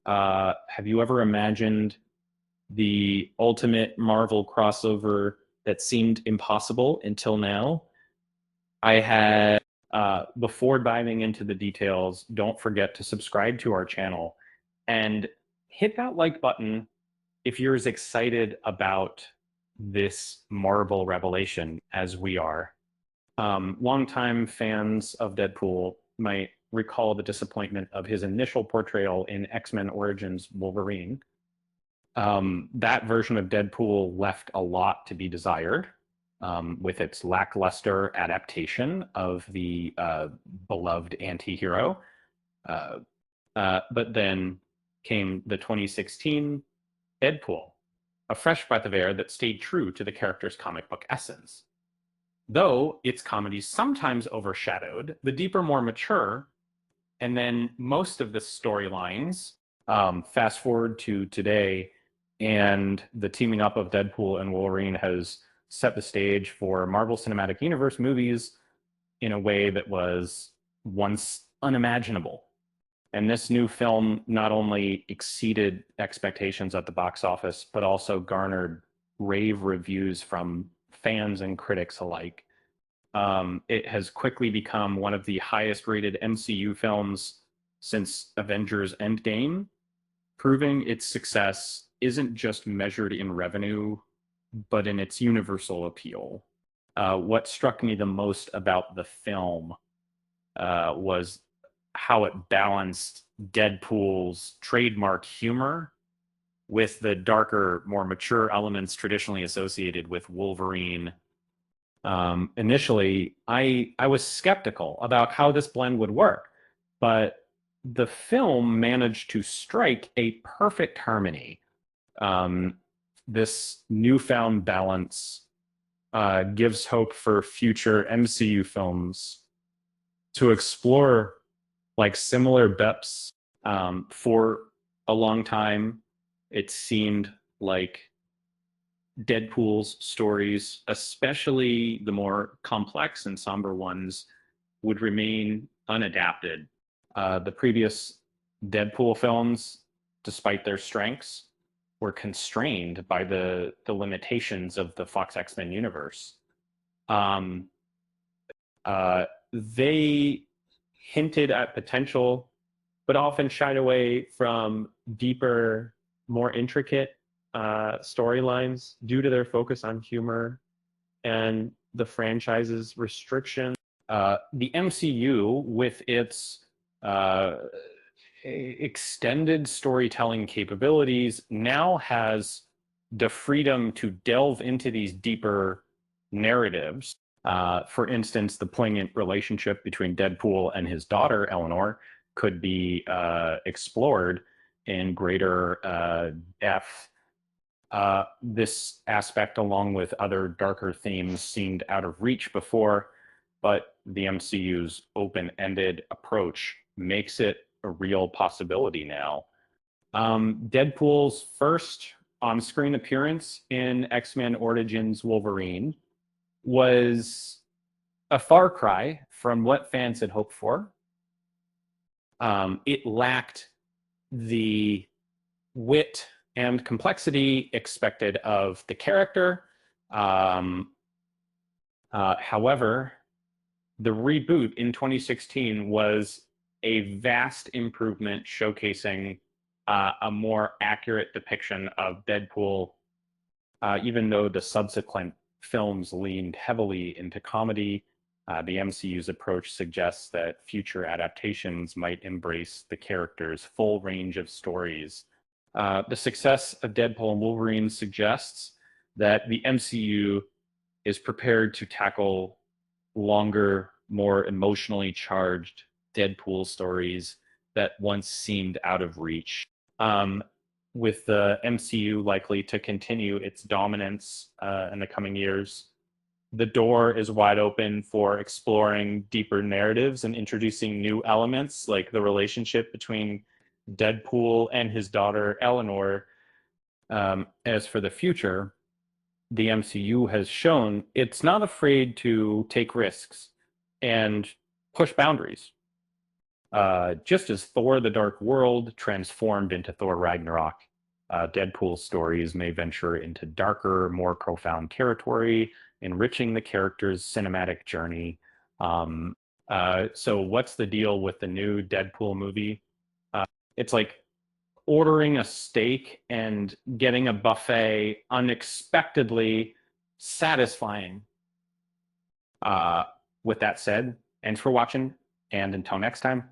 Have you ever imagined the ultimate Marvel crossover that seemed impossible until now? I had, before diving into the details, don't forget to subscribe to our channel and hit that like button if you're as excited about this Marvel revelation as we are. Longtime fans of Deadpool might recall the disappointment of his initial portrayal in X-Men Origins Wolverine. That version of Deadpool left a lot to be desired, with its lackluster adaptation of the beloved anti-hero. Uh, but then came the 2016 Deadpool, a fresh breath of air that stayed true to the character's comic book essence. Though its comedy sometimes overshadowed the deeper, more mature, and then most of the storylines, fast forward to today, and the teaming up of Deadpool and Wolverine has set the stage for Marvel Cinematic Universe movies in a way that was once unimaginable. And this new film not only exceeded expectations at the box office, but also garnered rave reviews from fans and critics alike. It has quickly become one of the highest rated MCU films since Avengers Endgame, proving its success isn't just measured in revenue, but in its universal appeal. What struck me the most about the film was how it balanced Deadpool's trademark humor with the darker, more mature elements traditionally associated with Wolverine. Initially, I was skeptical about how this blend would work, but the film managed to strike a perfect harmony. This newfound balance gives hope for future MCU films to explore like similar depths. For a long time, it seemed like Deadpool's stories, especially the more complex and somber ones, would remain unadapted. The previous Deadpool films, despite their strengths, were constrained by the limitations of the Fox X-Men universe. Um, they hinted at potential, but often shied away from deeper, more intricate storylines due to their focus on humor and the franchise's restrictions. The MCU, with its extended storytelling capabilities, now has the freedom to delve into these deeper narratives. For instance, the poignant relationship between Deadpool and his daughter, Eleanor, could be explored in greater depth. This aspect, along with other darker themes, seemed out of reach before, but the MCU's open-ended approach makes it a real possibility now. Deadpool's first on-screen appearance in X-Men Origins Wolverine was a far cry from what fans had hoped for. It lacked the wit and complexity expected of the character. However, the reboot in 2016 was a vast improvement, showcasing a more accurate depiction of Deadpool, even though the subsequent films leaned heavily into comedy. The MCU's approach suggests that future adaptations might embrace the character's full range of stories. The success of Deadpool and Wolverine suggests that the MCU is prepared to tackle longer, more emotionally charged Deadpool stories that once seemed out of reach. With the MCU likely to continue its dominance in the coming years, the door is wide open for exploring deeper narratives and introducing new elements like the relationship between Deadpool and his daughter Eleanor. As for the future, the MCU has shown it's not afraid to take risks and push boundaries. just as Thor: The Dark World transformed into Thor: Ragnarok, Deadpool stories may venture into darker, more profound territory, enriching the character's cinematic journey. Um, so, what's the deal with the new Deadpool movie? Uh, it's like ordering a steak and getting a buffet unexpectedly satisfying. Uh, with that said, thanks for watching, and until next time.